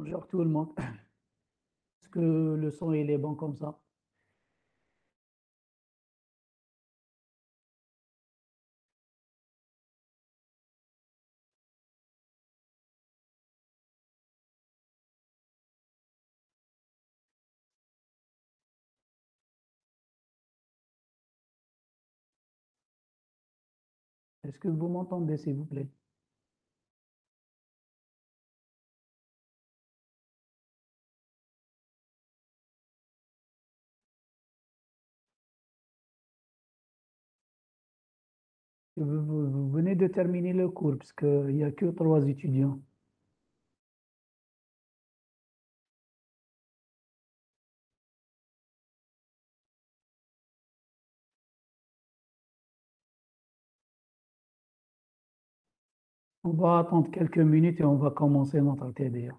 Bonjour tout le monde. Est-ce que le son il est bon comme ça? Est-ce que vous m'entendez, s'il vous plaît? Vous venez de terminer le cours parce qu'il n'y a que 3 étudiants. On va attendre quelques minutes et on va commencer notre TDA.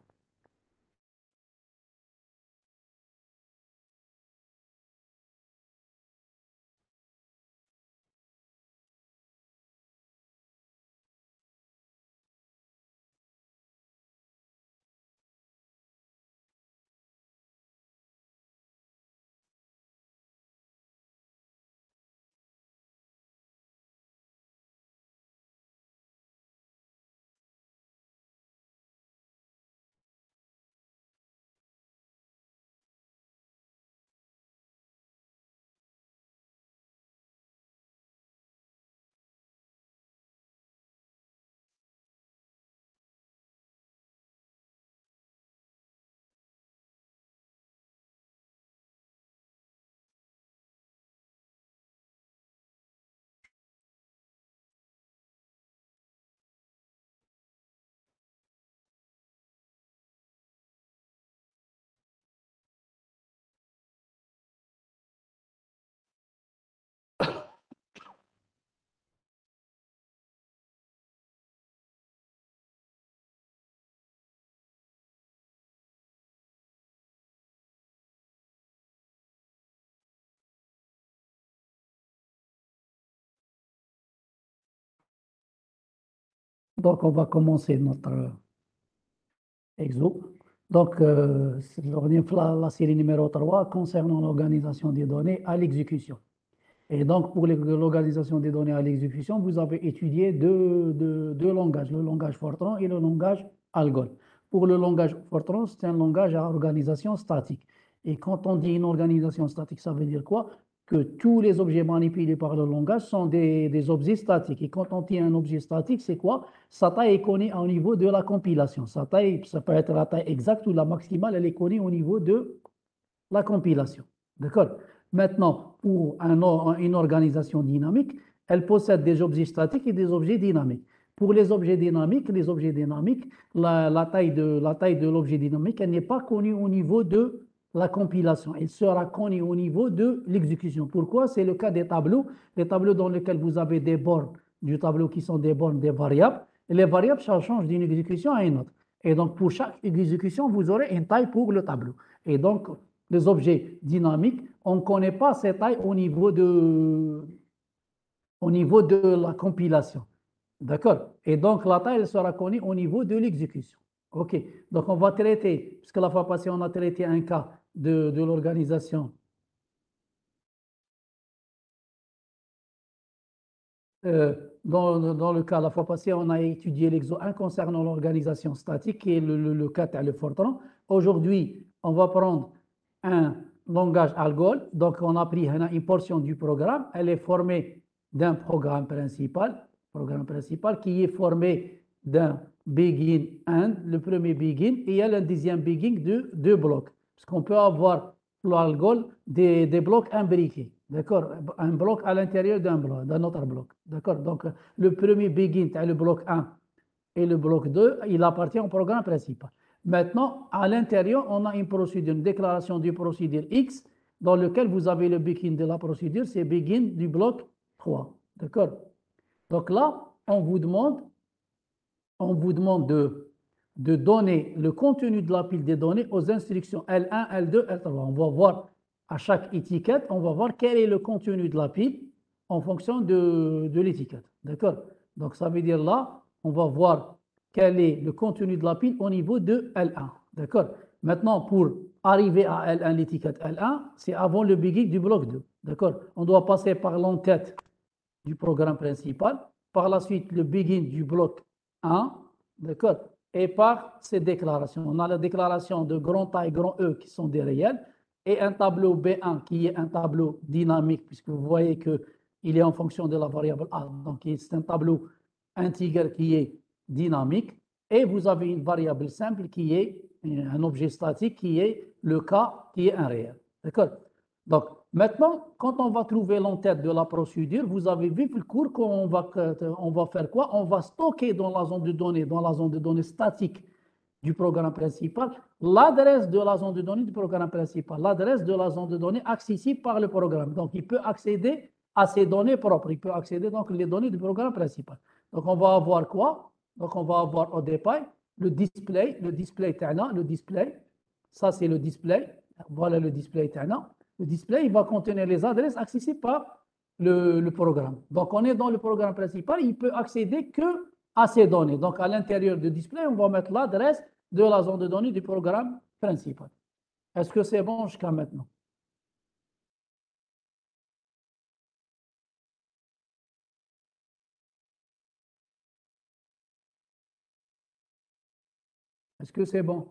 Donc, on va commencer notre exo. Donc, la série numéro 3 concernant l'organisation des données à l'exécution. Et donc, pour l'organisation des données à l'exécution, vous avez étudié deux langages, le langage Fortran et le langage Algol. Pour le langage Fortran, c'est un langage à organisation statique. Et quand on dit une organisation statique, ça veut dire quoi? Que tous les objets manipulés par le langage sont des objets statiques. Et quand on dit un objet statique, c'est quoi? Sa taille est connue au niveau de la compilation. Sa taille, ça peut être la taille exacte ou la maximale, elle est connue au niveau de la compilation. D'accord? Maintenant, pour une organisation dynamique, elle possède des objets statiques et des objets dynamiques. Pour les objets dynamiques, la taille de l'objet dynamique, elle n'est pas connue au niveau de la compilation. Elle sera connue au niveau de l'exécution. Pourquoi? C'est le cas des tableaux. Les tableaux dans lesquels vous avez des bornes du tableau qui sont des bornes des variables. Et les variables, ça change d'une exécution à une autre. Et donc, pour chaque exécution, vous aurez une taille pour le tableau. Et donc, les objets dynamiques, on ne connaît pas ces tailles au niveau de la compilation. D'accord? Et donc, la taille elle sera connue au niveau de l'exécution. OK. Donc, on va traiter, puisque la fois passée, on a traité un cas de l'organisation. Dans le cas, la fois passée, on a étudié l'exo 1 concernant l'organisation statique et le cas le Fortran. Aujourd'hui, on va prendre un langage Algol. Donc, on a pris une portion du programme. Elle est formée d'un programme principal qui est formé d'un begin and, le premier begin, et il y a le deuxième begin de deux blocs. Parce qu'on peut avoir l'Algol des blocs imbriqués. D'accord? Un bloc à l'intérieur d'un autre bloc. D'accord? Donc, le premier begin, le bloc 1 et le bloc 2, il appartient au programme principal. Maintenant, à l'intérieur, on a une procédure, une déclaration du procédure X, dans lequel vous avez le begin de la procédure, c'est begin du bloc 3. D'accord? Donc là, on vous demande de donner le contenu de la pile des données aux instructions L1, L2, L3. On va voir à chaque étiquette, on va voir quel est le contenu de la pile en fonction de l'étiquette. D'accord? Donc ça veut dire là, on va voir quel est le contenu de la pile au niveau de L1. D'accord? Maintenant, pour arriver à L1, l'étiquette L1, c'est avant le begin du bloc 2. D'accord? On doit passer par l'entête du programme principal, par la suite le begin du bloc 1, d'accord? Et par ces déclarations. On a la déclaration de grand A et grand E qui sont des réels, et un tableau B1 qui est un tableau dynamique, puisque vous voyez qu'il est en fonction de la variable A. Donc, c'est un tableau intégral qui est dynamique. Et vous avez une variable simple qui est un objet statique qui est le K, qui est un réel. D'accord? Donc, maintenant, quand on va trouver l'entête de la procédure, vous avez vu le cours qu'on va faire quoi? On va stocker dans la zone de données statique du programme principal, l'adresse de la zone de données du programme principal, l'adresse de la zone de données accessible par le programme. Donc, il peut accéder à ces données propres. Il peut accéder donc les données du programme principal. Donc, on va avoir quoi? Donc, on va avoir au départ le display TANA, le display. Ça, c'est le display. Voilà le display TANA. Le display, il va contenir les adresses accessibles par le programme. Donc, on est dans le programme principal. Il peut accéder que à ces données. Donc, à l'intérieur du display, on va mettre l'adresse de la zone de données du programme principal. Est-ce que c'est bon jusqu'à maintenant? Est-ce que c'est bon?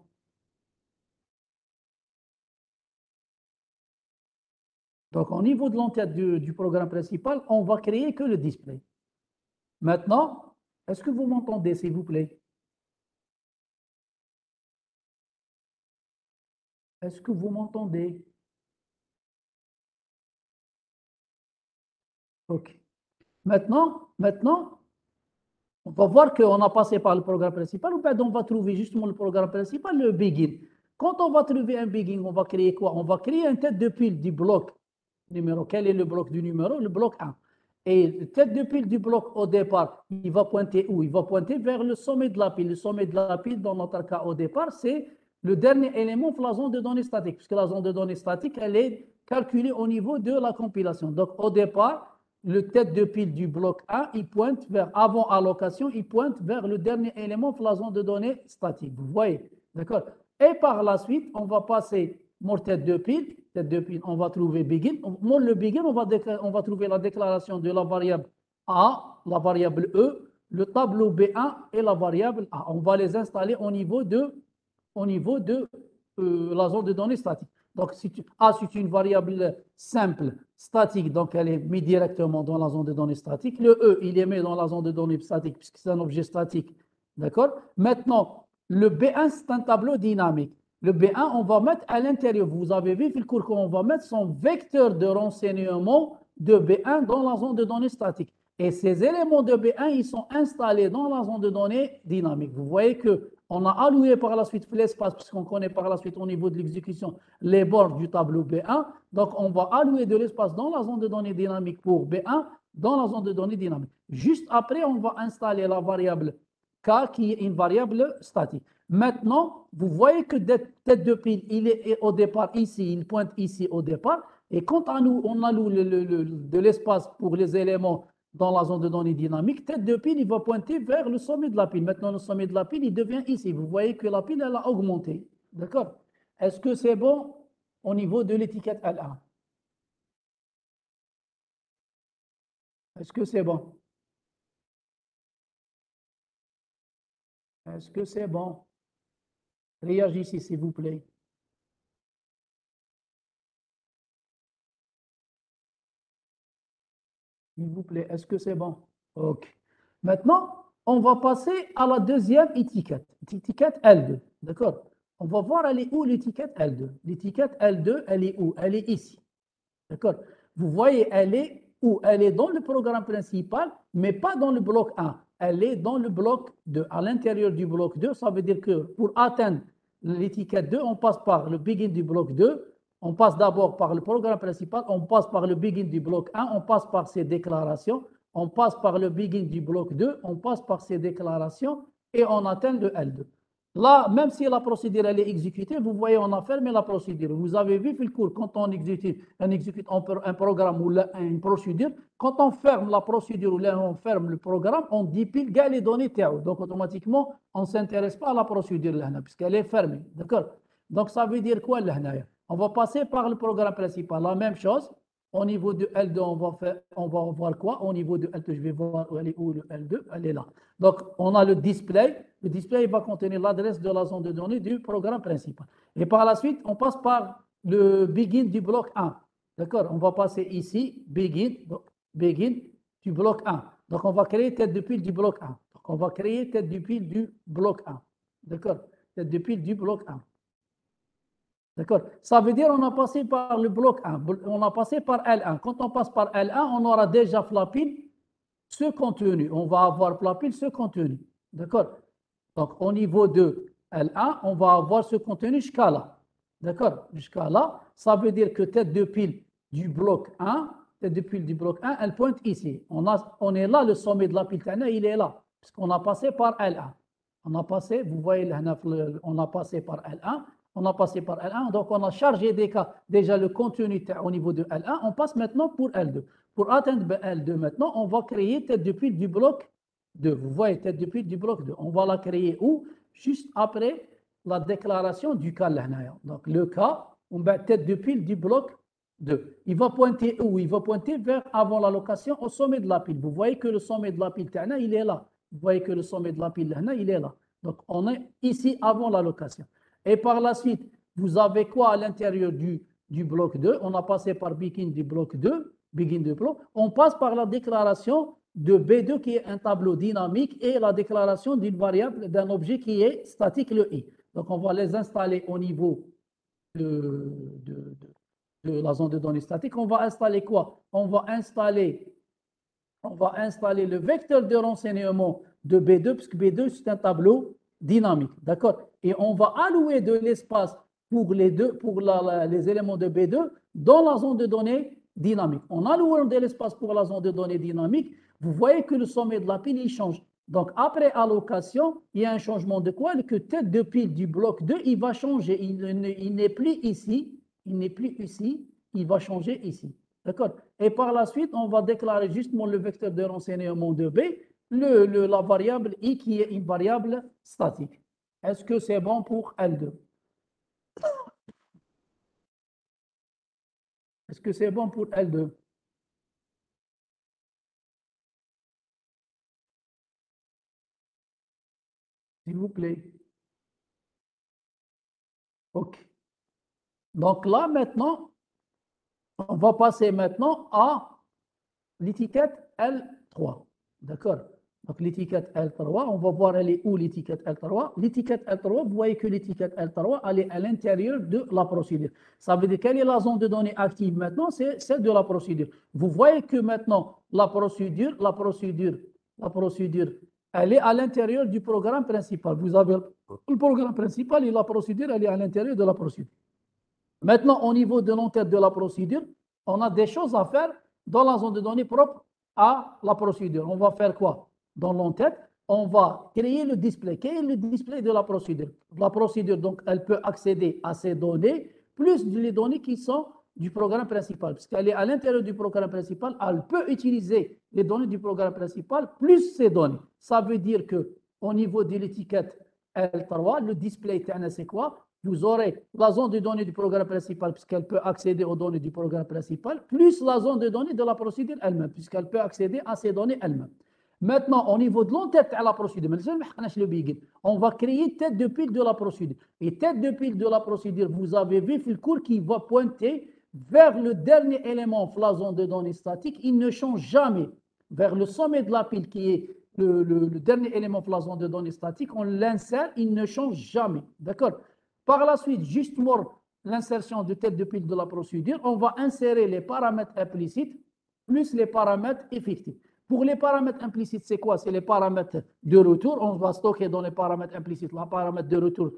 Donc, au niveau de l'entête du programme principal, on va créer que le display. Maintenant, est-ce que vous m'entendez, s'il vous plaît? Est-ce que vous m'entendez? OK. Maintenant, on va voir qu'on a passé par le programme principal, ou bien on va trouver justement le programme principal, le begin. Quand on va trouver un begin, on va créer quoi? On va créer une tête de pile du bloc numéro. Quel est le bloc du numéro? Le bloc 1. Et la tête de pile du bloc au départ, il va pointer où? Il va pointer vers le sommet de la pile. Le sommet de la pile, dans notre cas au départ, c'est le dernier élément de la zone de données statique, puisque la zone de données statique, elle est calculée au niveau de la compilation. Donc, au départ, le tête de pile du bloc 1, il pointe vers, avant allocation, il pointe vers le dernier élément de la zone de données statique. Vous voyez? D'accord? Et par la suite, on va passer mon tête de pile, on va trouver begin. Mon le begin, on va trouver la déclaration de la variable A, la variable E, le tableau B1 et la variable A. On va les installer au niveau de la zone de données statique. Donc, A, c'est une variable simple, statique, donc elle est mise directement dans la zone de données statique. Le E, il est mis dans la zone de données statique puisque c'est un objet statique. D'accord? Maintenant, le B1, c'est un tableau dynamique. Le B1, on va mettre à l'intérieur. Vous avez vu, le cours qu'on va mettre son vecteur de renseignement de B1 dans la zone de données statique. Et ces éléments de B1, ils sont installés dans la zone de données dynamique. Vous voyez qu'on a alloué par la suite l'espace, puisqu'on connaît par la suite au niveau de l'exécution les bords du tableau B1. Donc, on va allouer de l'espace dans la zone de données dynamique pour B1, dans la zone de données dynamique. Juste après, on va installer la variable K, qui est une variable statique. Maintenant, vous voyez que tête de pile, il est au départ ici, il pointe ici au départ. Et quand on alloue de l'espace pour les éléments dans la zone de données dynamique, tête de pile, il va pointer vers le sommet de la pile. Maintenant, le sommet de la pile, il devient ici. Vous voyez que la pile, elle a augmenté. D'accord? Est-ce que c'est bon au niveau de l'étiquette L1? Est-ce que c'est bon? Est-ce que c'est bon? Réagissez, s'il vous plaît. S'il vous plaît, est-ce que c'est bon? OK. Maintenant, on va passer à la deuxième étiquette, l'étiquette L2. D'accord? On va voir, elle est où l'étiquette L2? L'étiquette L2, elle est où? Elle est ici. D'accord? Vous voyez, elle est où? Elle est dans le programme principal, mais pas dans le bloc 1. Elle est dans le bloc 2. À l'intérieur du bloc 2, ça veut dire que pour atteindre l'étiquette 2, on passe par le begin du bloc 2. On passe d'abord par le programme principal, on passe par le begin du bloc 1, on passe par ces déclarations, on passe par le begin du bloc 2, on passe par ces déclarations et on atteint le L2. Là, même si la procédure elle est exécutée, vous voyez, on a fermé la procédure. Vous avez vu le cours, quand on exécute un programme ou une procédure, quand on ferme la procédure ou on ferme le programme, on dépile les données TAO. Donc, automatiquement, on ne s'intéresse pas à la procédure là, puisqu'elle est fermée. D'accord? Donc, ça veut dire quoi là? On va passer par le programme principal. La même chose, au niveau de L2, on va voir quoi? Au niveau de L2, je vais voir où elle est où le L2, elle est là. Donc, on a le display. Le display va contenir l'adresse de la zone de données du programme principal. Et par la suite, on passe par le begin du bloc 1. D'accord? On va passer ici, begin du bloc 1. Donc, on va créer tête de pile du bloc 1. Donc, on va créer tête de pile du bloc 1. D'accord? Tête de pile du bloc 1. D'accord? Ça veut dire qu'on a passé par le bloc 1. On a passé par L1. Quand on passe par L1, on aura déjà la pile ce contenu. On va avoir la pile ce contenu. D'accord? Donc, au niveau de L1, on va avoir ce contenu jusqu'à là. D'accord? Jusqu'à là, ça veut dire que tête de pile du bloc 1, tête de pile du bloc 1, elle pointe ici. On est là, le sommet de la pile, il est là, puisqu'on a passé par L1. On a passé, vous voyez, on a passé par L1. On a passé par L1, donc on a chargé déjà le contenu au niveau de L1. On passe maintenant pour L2. Pour atteindre L2 maintenant, on va créer tête de pile du bloc 2. Vous voyez, tête de pile du bloc 2. On va la créer où? Juste après la déclaration du cas. Donc le cas, on met tête de pile du bloc 2. Il va pointer où? Il va pointer vers avant l'allocation au sommet de la pile. Vous voyez que le sommet de la pile, il est là. Vous voyez que le sommet de la pile, il est là. Donc on est ici avant l'allocation. Et par la suite, vous avez quoi à l'intérieur du bloc 2? On a passé par begin du bloc 2, begin du bloc. On passe par la déclaration de B2 qui est un tableau dynamique et la déclaration d'une variable, d'un objet qui est statique, le i. Donc, on va les installer au niveau de la zone de données statique. On va installer quoi? On va installer le vecteur de renseignement de B2, puisque B2, c'est un tableau dynamique. D'accord? Et on va allouer de l'espace pour les éléments de B2 dans la zone de données dynamique. En allouant de l'espace pour la zone de données dynamique, vous voyez que le sommet de la pile, il change. Donc, après allocation, il y a un changement de quoi? Que tête de pile du bloc 2, il va changer. Il n'est plus ici. Il n'est plus ici. Il va changer ici. D'accord? Et par la suite, on va déclarer justement le vecteur de renseignement de B, la variable i qui est une variable statique. Est-ce que c'est bon pour L2? Est-ce que c'est bon pour L2? S'il vous plaît. OK. Donc là, maintenant, on va passer maintenant à l'étiquette L3. D'accord? Donc l'étiquette L3, on va voir elle est où l'étiquette L3. L'étiquette L3, vous voyez que l'étiquette L3, elle est à l'intérieur de la procédure. Ça veut dire quelle est la zone de données active maintenant? C'est celle de la procédure. Vous voyez que maintenant, la procédure, elle est à l'intérieur du programme principal. Vous avez le programme principal et la procédure, elle est à l'intérieur de la procédure. Maintenant, au niveau de l'entête de la procédure, on a des choses à faire dans la zone de données propre à la procédure. On va faire quoi? Dans l'entête, on va créer le display. Quel est le display de la procédure? La procédure, donc, elle peut accéder à ces données, plus les données qui sont du programme principal. Puisqu'elle est à l'intérieur du programme principal, elle peut utiliser les données du programme principal, plus ces données. Ça veut dire qu'au niveau de l'étiquette L3, le display, c'est quoi? Vous aurez la zone de données du programme principal, puisqu'elle peut accéder aux données du programme principal, plus la zone de données de la procédure elle-même, puisqu'elle peut accéder à ces données elle-même. Maintenant, au niveau de l'entête à la procédure, on va créer tête de pile de la procédure. Et tête de pile de la procédure, vous avez vu le cours qui va pointer vers le dernier élément de la zone de données statique. Il ne change jamais. Vers le sommet de la pile qui est le dernier élément de la zone de données statique, on l'insère, il ne change jamais. D'accord? Par la suite, justement, l'insertion de tête de pile de la procédure, on va insérer les paramètres implicites plus les paramètres effectifs. Pour les paramètres implicites, c'est quoi? C'est les paramètres de retour. On va stocker dans les paramètres implicites la paramètre de retour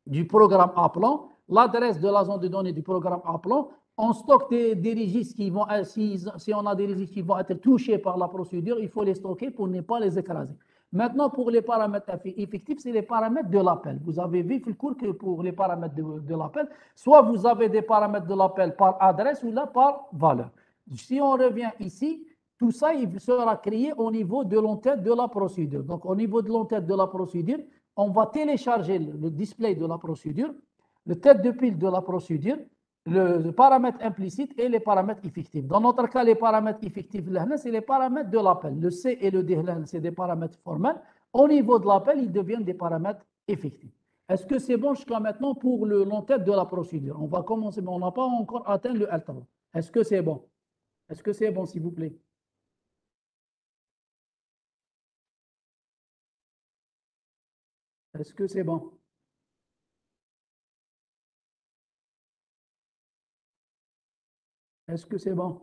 du programme appelant, l'adresse de la zone de données du programme appelant. On stocke des registres qui vont, si on a des registres qui vont être touchés par la procédure, il faut les stocker pour ne pas les écraser. Maintenant, pour les paramètres effectifs, c'est les paramètres de l'appel. Vous avez vu le cours que pour les paramètres de l'appel, soit vous avez des paramètres de l'appel par adresse ou là par valeur. Si on revient ici, tout ça il sera créé au niveau de l'entête de la procédure. Donc, au niveau de l'entête de la procédure, on va télécharger le display de la procédure, le tête de pile de la procédure, le paramètre implicite et les paramètres effectifs. Dans notre cas, les paramètres effectifs, c'est les paramètres de l'appel. Le C et le D, c'est des paramètres formels. Au niveau de l'appel, ils deviennent des paramètres effectifs. Est-ce que c'est bon jusqu'à maintenant pour l'entête de la procédure? On va commencer, mais on n'a pas encore atteint le L3. Est-ce que c'est bon? Est-ce que c'est bon, s'il vous plaît? Est-ce que c'est bon? Est-ce que c'est bon?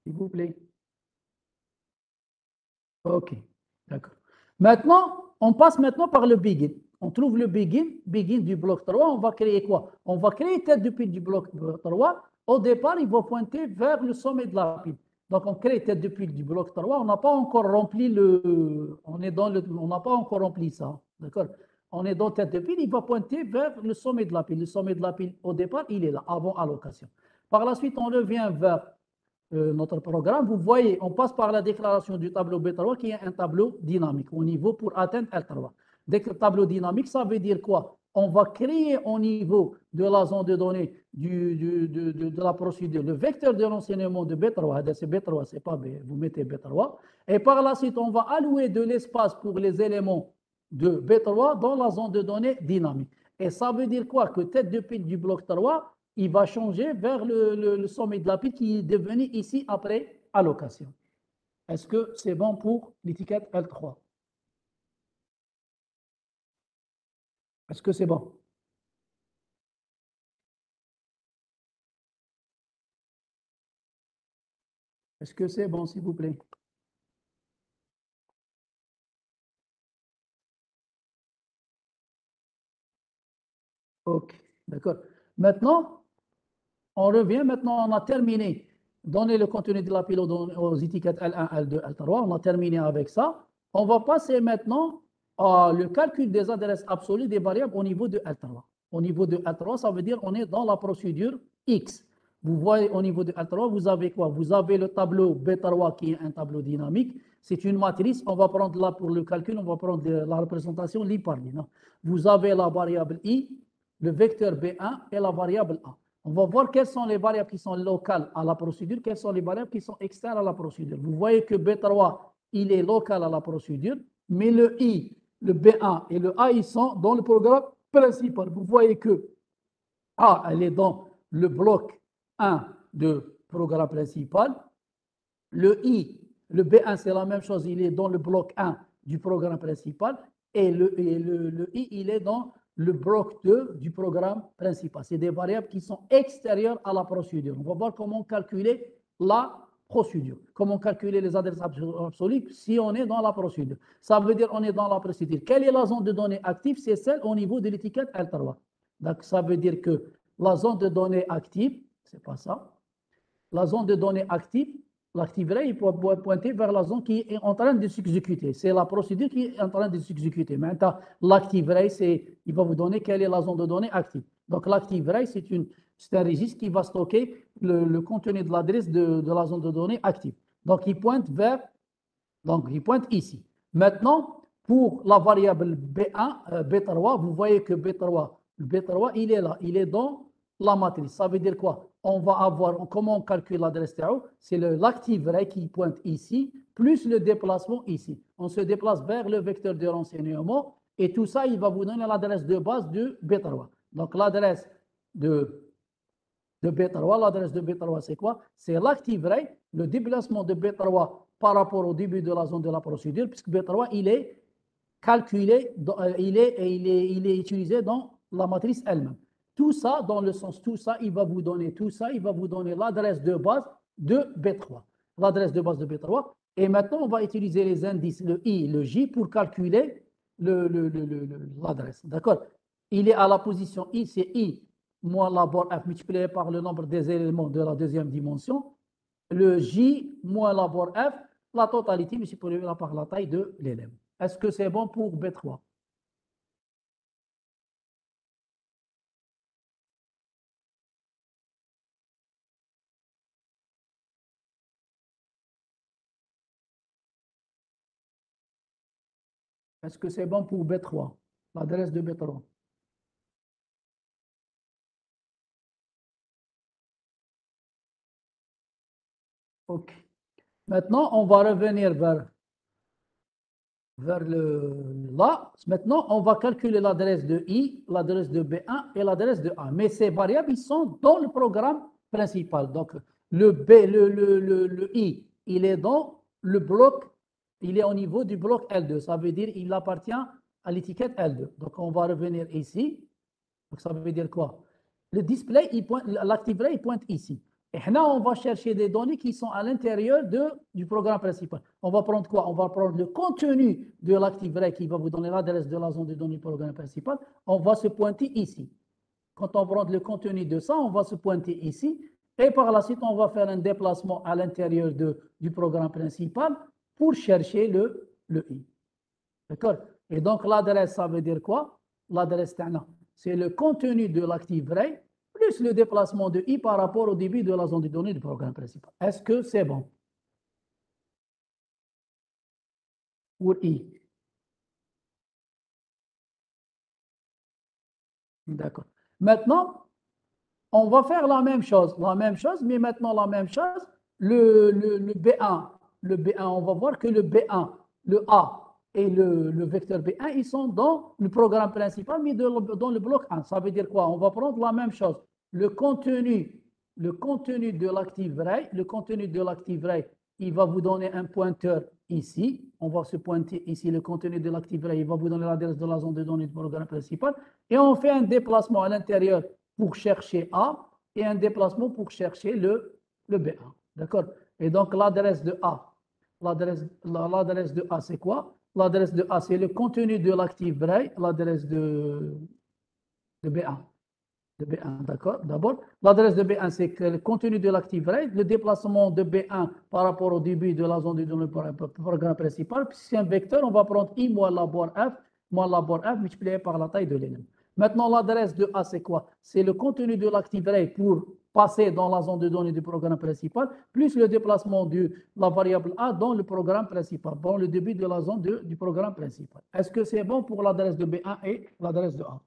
S'il vous plaît. OK, d'accord. Maintenant, on passe maintenant par le begin. On trouve le begin du bloc 3. On va créer quoi? On va créer tête de pile du bloc 3. Au départ, il va pointer vers le sommet de la pile. Donc, on crée tête de pile du bloc 3. On n'a pas encore rempli on n'a pas encore rempli ça. D'accord? On est dans tête de pile. Il va pointer vers le sommet de la pile. Le sommet de la pile, au départ, il est là, avant allocation. Par la suite, on revient vers notre programme, vous voyez, on passe par la déclaration du tableau B3 qui est un tableau dynamique au niveau pour atteindre L3. Dès que tableau dynamique, ça veut dire quoi? On va créer au niveau de la zone de données de la procédure le vecteur de renseignement de B3. C'est B3, c'est pas B, vous mettez B3. Et par la suite, on va allouer de l'espace pour les éléments de B3 dans la zone de données dynamique. Et ça veut dire quoi? Que tête de pile du bloc 3, il va changer vers le sommet de la pile qui est devenu ici après allocation. Est-ce que c'est bon pour l'étiquette L3? Est-ce que c'est bon? Est-ce que c'est bon, s'il vous plaît? OK, d'accord. Maintenant, on revient. Maintenant, on a terminé. Donner le contenu de la pile aux étiquettes L1, L2, L3. On a terminé avec ça. On va passer maintenant le calcul des adresses absolues des variables au niveau de L3. Au niveau de L3, ça veut dire qu'on est dans la procédure X. Vous voyez, au niveau de L3, vous avez quoi? Vous avez le tableau B3 qui est un tableau dynamique. C'est une matrice. On va prendre là pour le calcul, on va prendre la représentation ligne par ligne. Vous avez la variable I, le vecteur B1 et la variable A. On va voir quelles sont les variables qui sont locales à la procédure, quelles sont les variables qui sont externes à la procédure. Vous voyez que B3, il est local à la procédure, mais le I, le B1 et le A, ils sont dans le programme principal. Vous voyez que A, elle est dans le bloc 1 de programme principal. Le I, le B1, c'est la même chose, il est dans le bloc 1 du programme principal. Et le I, il est dans le bloc 2 du programme principal. C'est des variables qui sont extérieures à la procédure. On va voir comment calculer la procédure, comment calculer les adresses absolues si on est dans la procédure. Ça veut dire qu'on est dans la procédure. Quelle est la zone de données active? C'est celle au niveau de l'étiquette L3. Donc, ça veut dire que la zone de données active, c'est pas ça, la zone de données active, l'active array, il peut pointer vers la zone qui est en train de s'exécuter. C'est la procédure qui est en train de s'exécuter. Maintenant, l'active array, il va vous donner quelle est la zone de données active. Donc, l'active array, c'est un registre qui va stocker le contenu de l'adresse de la zone de données active. Donc, il pointe ici. Maintenant, pour la variable B1, B3, vous voyez que B3, il est là, il est dans la matrice. Ça veut dire quoi? On va avoir, comment on calcule l'adresse TAO? C'est l'active array qui pointe ici, plus le déplacement ici. On se déplace vers le vecteur de renseignement et tout ça, il va vous donner l'adresse de base de B3. Donc, l'adresse de B3, l'adresse de B3, c'est quoi? C'est l'active array, le déplacement de B3 par rapport au début de la zone de la procédure, puisque B3, il est calculé, il est utilisé dans la matrice elle-même. Tout ça, dans le sens, tout ça, il va vous donner l'adresse de base de B3. L'adresse de base de B3. Et maintenant, on va utiliser les indices, le I, le J, pour calculer l'adresse. D'accord? Il est à la position I, c'est I moins la borne F multiplié par le nombre des éléments de la deuxième dimension. Le J moins la borne F, la totalité multipliée par la taille de l'élément. Est-ce que c'est bon pour B3? Est-ce que c'est bon pour B3? L'adresse de B3. OK. Maintenant, on va revenir vers là. Maintenant, on va calculer l'adresse de I, l'adresse de B1 et l'adresse de A. Mais ces variables, ils sont dans le programme principal. Donc, le I, il est dans le bloc, il est au niveau du bloc L2. Ça veut dire qu'il appartient à l'étiquette L2. Donc, on va revenir ici. Donc, ça veut dire quoi? Le display, l'ActiveRay, il pointe ici. Et là, on va chercher des données qui sont à l'intérieur du programme principal. On va prendre quoi? On va prendre le contenu de l'ActiveRay qui va vous donner l'adresse de la zone de données du programme principal. On va se pointer ici. Quand on prend le contenu de ça, on va se pointer ici. Et par la suite, on va faire un déplacement à l'intérieur du programme principal pour chercher le I. D'accord? Et donc, l'adresse, ça veut dire quoi? L'adresse, c'est le contenu de l'ActiveRay plus le déplacement de I par rapport au débit de la zone de données du programme principal. Est-ce que c'est bon pour I? D'accord. Maintenant, on va faire la même chose, mais maintenant la même chose, le B1, on va voir que le B1, le A et le vecteur B1, ils sont dans le programme principal, mais dans le bloc 1. Ça veut dire quoi? On va prendre la même chose. Le contenu de l'ActiveRay, il va vous donner un pointeur ici. On va se pointer ici. Le contenu de l'ActiveRay, il va vous donner l'adresse de la zone de données du programme principal. Et on fait un déplacement à l'intérieur pour chercher A et un déplacement pour chercher le B1. D'accord? Et donc, l'adresse de A, c'est quoi? L'adresse de A, c'est le contenu de l'ActiveRay, l'adresse de B1. De B1, d'accord? D'abord, l'adresse de B1, c'est le contenu de l'ActiveRay, le déplacement de B1 par rapport au début de la zone de données programme principal. Puis, c'est un vecteur, on va prendre I moins labor F multiplié par la taille de l'élément. Maintenant, l'adresse de A, c'est quoi? C'est le contenu de l'ActiveRay pour passer dans la zone de données du programme principal, plus le déplacement de la variable A dans le programme principal, dans le début de la zone du programme principal. Est-ce que c'est bon pour l'adresse de B1 et l'adresse de A?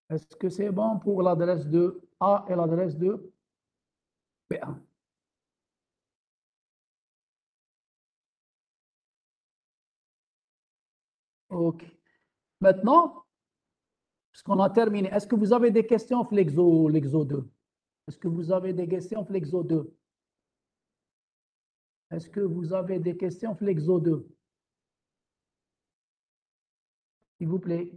Est-ce que c'est bon pour l'adresse de A et l'adresse de B1? OK. Maintenant, puisqu'on a terminé, est-ce que vous avez des questions sur l'exo 2? Est-ce que vous avez des questions sur l'exo 2? Est-ce que vous avez des questions sur l'exo 2? S'il vous plaît.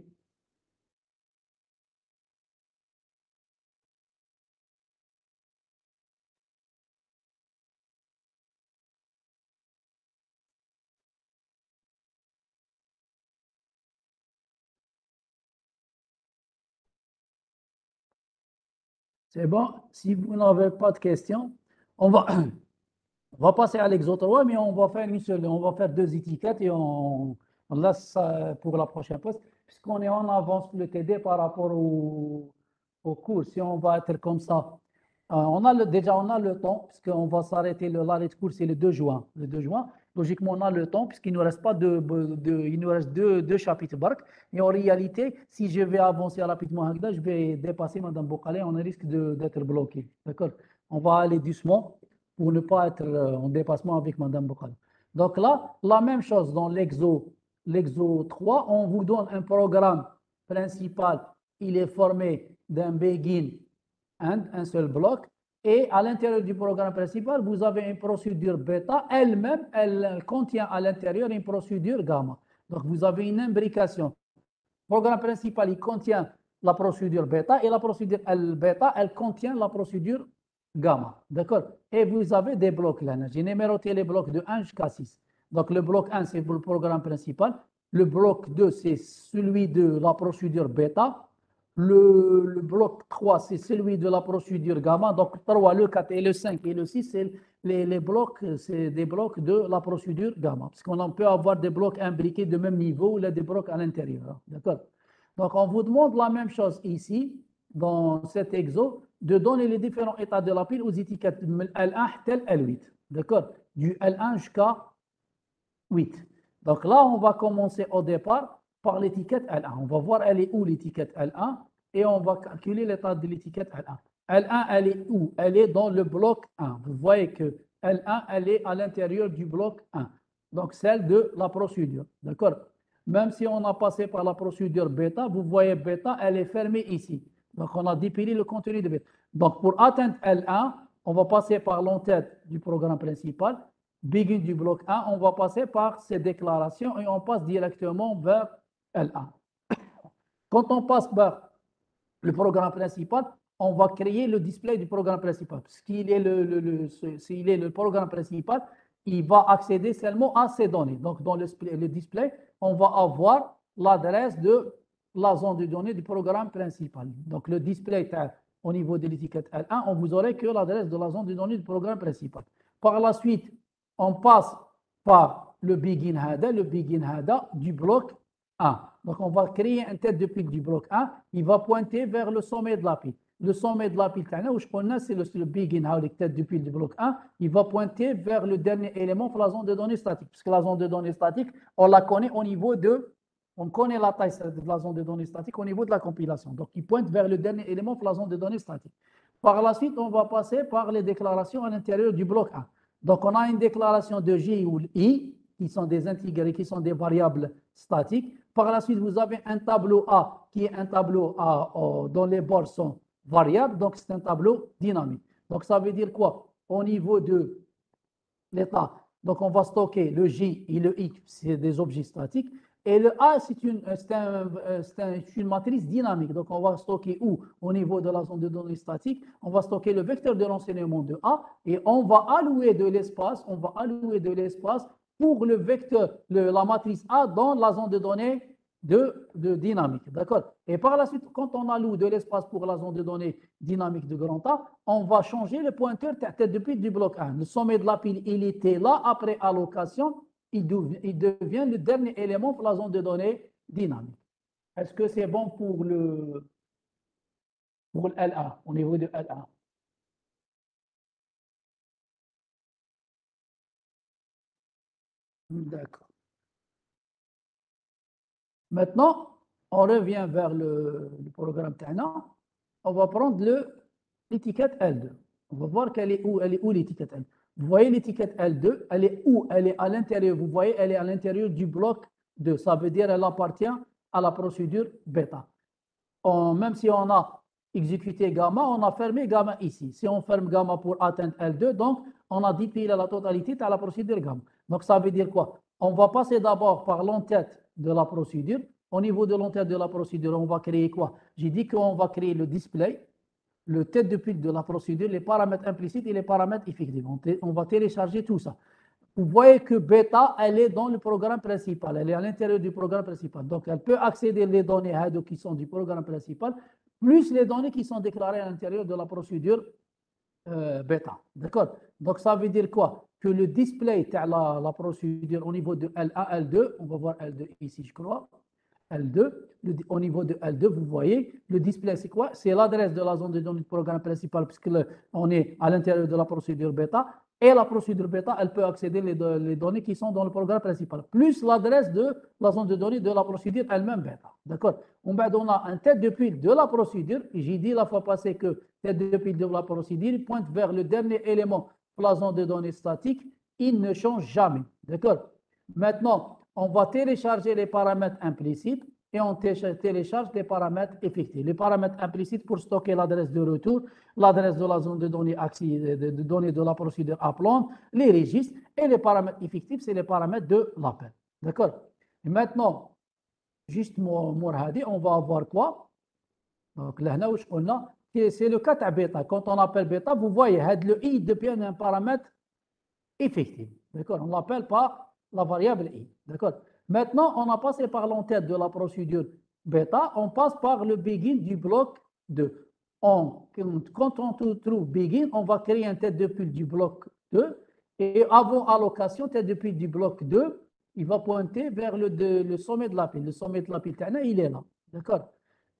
C'est bon. Si vous n'avez pas de questions, on va, on va passer à l'exo 3, mais on va faire on va faire deux étiquettes et on laisse ça pour la prochaine pause, puisqu'on est en avance sur le TD par rapport au cours. Si on va être comme ça, déjà on a le temps, puisqu'on va s'arrêter, l'arrêt de cours, c'est le 2 juin. Le 2 juin, logiquement, on a le temps, puisqu'il nous reste pas il nous reste deux chapitres barques. Et en réalité, si je vais avancer rapidement, je vais dépasser Madame Bocalé, on risque d'être bloqué. D'accord? On va aller doucement pour ne pas être en dépassement avec Madame Bocalé. Donc là, la même chose dans l'exo 3, on vous donne un programme principal, il est formé d'un begin and un seul bloc. Et à l'intérieur du programme principal, vous avez une procédure bêta. Elle-même, elle contient à l'intérieur une procédure gamma. Donc, vous avez une imbrication. Le programme principal, il contient la procédure bêta et la procédure bêta, elle contient la procédure gamma. D'accord? Et vous avez des blocs là. J'ai numéroté les blocs de 1 jusqu'à 6. Donc, le bloc 1, c'est pour le programme principal. Le bloc 2, c'est celui de la procédure bêta. Le bloc 3, c'est celui de la procédure gamma. Donc, 3, le 4 et le 5 et le 6, c'est les blocs, c'est des blocs de la procédure gamma. Parce qu'on peut avoir des blocs imbriqués de même niveau ou des blocs à l'intérieur. D'accord? Donc, on vous demande la même chose ici, dans cet exo, de donner les différents états de la pile aux étiquettes L1 tel L8. D'accord? Du L1 jusqu'à 8. Donc là, on va commencer au départ par l'étiquette L1. On va voir elle est où l'étiquette L1 et on va calculer l'état de l'étiquette L1. L1, elle est où? Elle est dans le bloc 1. Vous voyez que L1, elle est à l'intérieur du bloc 1. Donc celle de la procédure. D'accord? Même si on a passé par la procédure bêta, vous voyez bêta, elle est fermée ici. Donc on a dépilé le contenu de bêta. Donc pour atteindre L1, on va passer par l'entête du programme principal. Begin du bloc 1, on va passer par ces déclarations et on passe directement vers L1. Quand on passe vers le programme principal, on va créer le display du programme principal. S'il est le programme principal, il va accéder seulement à ces données. Donc, dans le display, on va avoir l'adresse de la zone de données du programme principal. Donc, le display au niveau de l'étiquette L1, on vous aurait que l'adresse de la zone de données du programme principal. Par la suite, on passe par le begin hada du bloc 1. Donc, on va créer une tête de pile du bloc 1. Il va pointer vers le sommet de la pile. Le sommet de la pile, c'est le begin, la tête de pile du bloc 1. Il va pointer vers le dernier élément pour la zone de données statique. Puisque la zone de données statique, on la connaît au niveau de. On connaît la taille de la zone de données statique au niveau de la compilation. Donc, il pointe vers le dernier élément pour la zone de données statique. Par la suite, on va passer par les déclarations à l'intérieur du bloc 1. Donc, on a une déclaration de J ou I, qui sont des intégrés, qui sont des variables statiques. Par la suite, vous avez un tableau A, qui est un tableau A dont les bords sont variables. Donc, c'est un tableau dynamique. Donc, ça veut dire quoi? Au niveau de l'état, donc on va stocker le J et le I, c'est des objets statiques. Et le A, c'est une matrice dynamique. Donc, on va stocker où? Au niveau de la zone de données statique, on va stocker le vecteur de l'enseignement de A et on va allouer de l'espace, pour le vecteur, la matrice A dans la zone de données de dynamique. D'accord? Et par la suite, quand on alloue de l'espace pour la zone de données dynamique de grand A, on va changer le pointeur tête de pile du bloc 1. Le sommet de la pile, il était là après allocation. Il devient le dernier élément pour la zone de données dynamique. Est-ce que c'est bon pour le L1, au niveau de L1? D'accord. Maintenant, on revient vers le programme Tana. On va prendre l'étiquette L2. On va voir qu'elle est où l'étiquette L2. Vous voyez l'étiquette L2, elle est où? Elle est à l'intérieur. Vous voyez, elle est à l'intérieur du bloc 2. Ça veut dire qu'elle appartient à la procédure bêta. Même si on a exécuté gamma, on a fermé gamma ici. Si on ferme gamma pour atteindre L2, donc on a dépilé la totalité à la procédure gamma. Donc ça veut dire quoi? On va passer d'abord par l'entête de la procédure. Au niveau de l'entête de la procédure, on va créer quoi? J'ai dit qu'on va créer le display, le tête de pile de la procédure, les paramètres implicites et les paramètres effectifs. On va télécharger tout ça. Vous voyez que bêta, elle est dans le programme principal. Elle est à l'intérieur du programme principal. Donc, elle peut accéder les données HADO qui sont du programme principal, plus les données qui sont déclarées à l'intérieur de la procédure bêta. D'accord? Donc, ça veut dire quoi? Que le display de la procédure au niveau de L1, L2, on va voir L2 ici, je crois. L2, au niveau de L2, vous voyez, le display, c'est quoi? C'est l'adresse de la zone de données du programme principal, puisqu'on est à l'intérieur de la procédure bêta. Et la procédure bêta, elle peut accéder les données qui sont dans le programme principal, plus l'adresse de la zone de données de la procédure elle-même bêta. D'accord? On a un tête de pile de la procédure. J'ai dit la fois passée que tête de pile de la procédure pointe vers le dernier élément de la zone de données statique. Il ne change jamais. D'accord? Maintenant, on va télécharger les paramètres implicites et on télécharge les paramètres effectifs. Les paramètres implicites pour stocker l'adresse de retour, l'adresse de la zone de données de données de la procédure appelante, les registres, et les paramètres effectifs, c'est les paramètres de l'appel. D'accord? Et maintenant, juste Mourhadi, on va avoir quoi? Donc là, c'est le cas de bêta. Quand on appelle bêta, vous voyez, le i devient un paramètre effectif. D'accord? On l'appelle pas la variable i. D'accord? Maintenant, on a passé par l'entête de la procédure bêta, on passe par le begin du bloc 2. Quand on trouve begin, on va créer un tête de pile du bloc 2 et avant allocation, tête de pile du bloc 2, il va pointer vers le sommet de la pile. Le sommet de la pile, il est là. D'accord?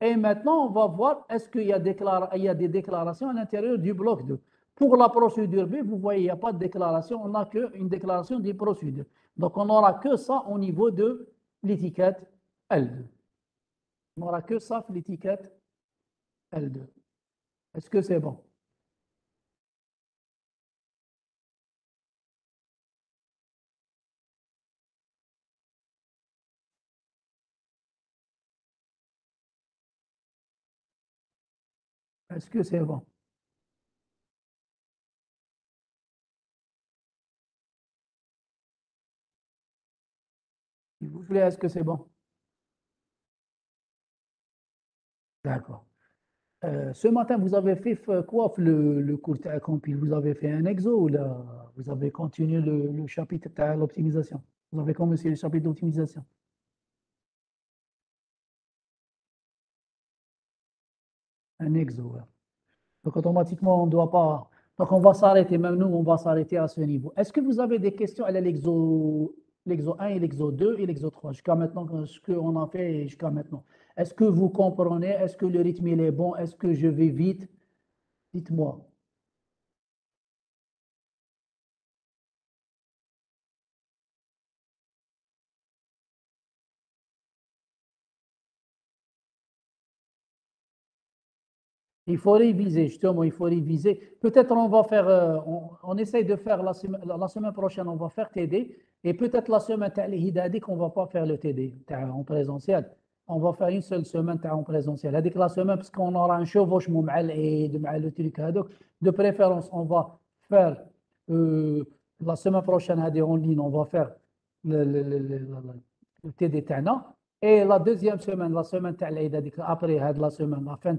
Et maintenant, on va voir est-ce qu'il y a des déclarations à l'intérieur du bloc 2. Pour la procédure B, vous voyez, il n'y a pas de déclaration, on n'a qu'une déclaration des procédures. Donc, on n'aura que ça au niveau de l'étiquette L2. On n'aura que ça pour l'étiquette L2. Est-ce que c'est bon? Est-ce que c'est bon? S'il vous plaît, est-ce que c'est bon? D'accord. Ce matin, vous avez fait quoi le cours accompli? Vous avez fait un exo ou là, vous avez continué le chapitre de l'optimisation? Vous avez commencé le chapitre d'optimisation? Un exo, ouais. Donc, automatiquement, on ne doit pas. Donc, on va s'arrêter, même nous, on va s'arrêter à ce niveau. Est-ce que vous avez des questions à l'exo 1 et l'exo 2 et l'exo 3, jusqu'à maintenant, ce qu'on a fait jusqu'à maintenant? Est-ce que vous comprenez? Est-ce que le rythme il est bon? Est-ce que je vais vite? Dites-moi. Il faut réviser, justement, il faut réviser. Peut-être on va faire, on essaye de faire la semaine prochaine, on va faire TD, et peut-être la semaine, dit qu'on ne va pas faire le TD en présentiel. On va faire une seule semaine en présentiel. Avec la semaine, parce qu'on aura un chevauchement et le truc. Donc, de préférence, on va faire la semaine prochaine en ligne, on va faire le TD تاعنا. Et la deuxième semaine, la semaine تاع العيد هذيك après la semaine, la fin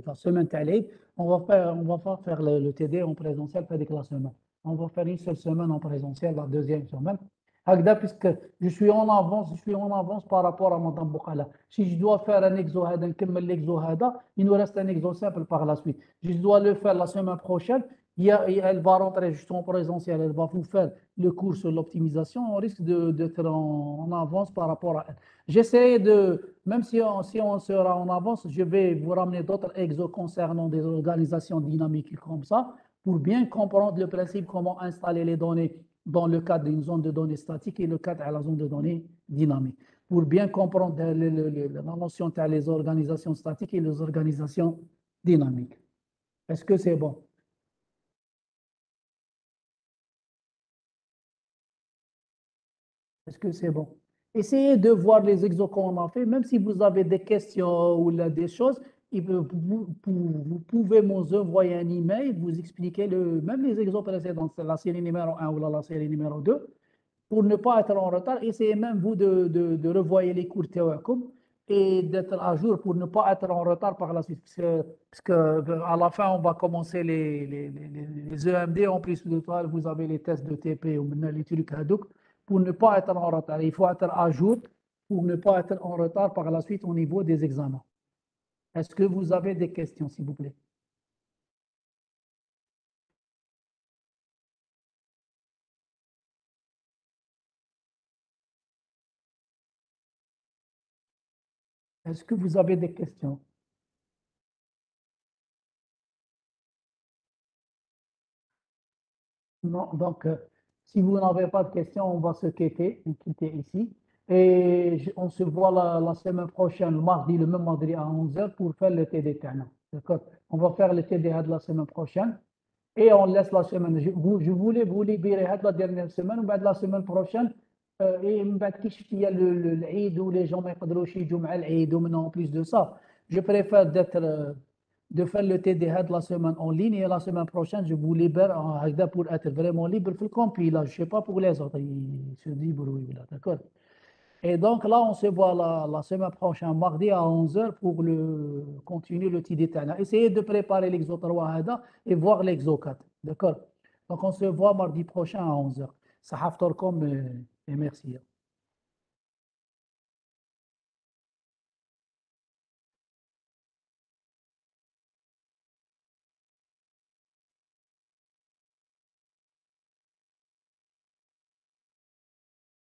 la semaine تاع العيد, on va pas faire le TD en présentiel avec la semaine. On va faire une seule semaine en présentiel la deuxième semaine. هكذا puisque je suis en avance par rapport à Madame Boukala. Si je dois faire un exo هذا نكمل l'exo هذا, il nous reste un exo simple par la suite. Je dois le faire la semaine prochaine. Elle va rentrer juste en présentiel, elle va vous faire le cours sur l'optimisation. On risque d'être en avance par rapport à elle. J'essaie de, même si on sera en avance, je vais vous ramener d'autres exos concernant des organisations dynamiques comme ça, pour bien comprendre le principe, comment installer les données dans le cadre d'une zone de données statique et le cadre à la zone de données dynamique. Pour bien comprendre la notion des organisations statiques et les organisations dynamiques. Est-ce que c'est bon? Est-ce que c'est bon? Essayez de voir les exos qu'on a fait, même si vous avez des questions ou là, des choses, vous pouvez m'envoyer un email, vous expliquer même les exos précédents, la série numéro 1 ou la série numéro 2, pour ne pas être en retard. Essayez même vous de revoyer les cours théoriques et d'être à jour pour ne pas être en retard par la suite. Parce que à la fin, on va commencer les EMD. En plus de ça, vous avez les tests de TP ou maintenant les trucs Hadouk pour ne pas être en retard. Il faut être à jour pour ne pas être en retard par la suite au niveau des examens. Est-ce que vous avez des questions, s'il vous plaît? Est-ce que vous avez des questions? Non, donc, si vous n'avez pas de questions, on va se quitter ici. Et on se voit la semaine prochaine, le même mardi à 11 heures pour faire le TD Tana. D'accord? On va faire le TD de la semaine prochaine et on laisse la semaine. Je voulais vous libérer la dernière semaine, ou la semaine prochaine. Et il y a l'Eid où les gens ne peuvent pas يجوا مع العيد ومنهم en plus de ça. Je préfère de faire le TDA de la semaine en ligne et la semaine prochaine, je vous libère pour être vraiment libre pour le compilage. Je ne sais pas pour les autres, ils se débrouillent là, d'accord? Et donc là, on se voit la semaine prochaine, mardi à 11 heures pour continuer le TDA. Essayez de préparer l'exo 3 et voir l'exo 4, d'accord? Donc on se voit mardi prochain à 11 heures. Ça et merci.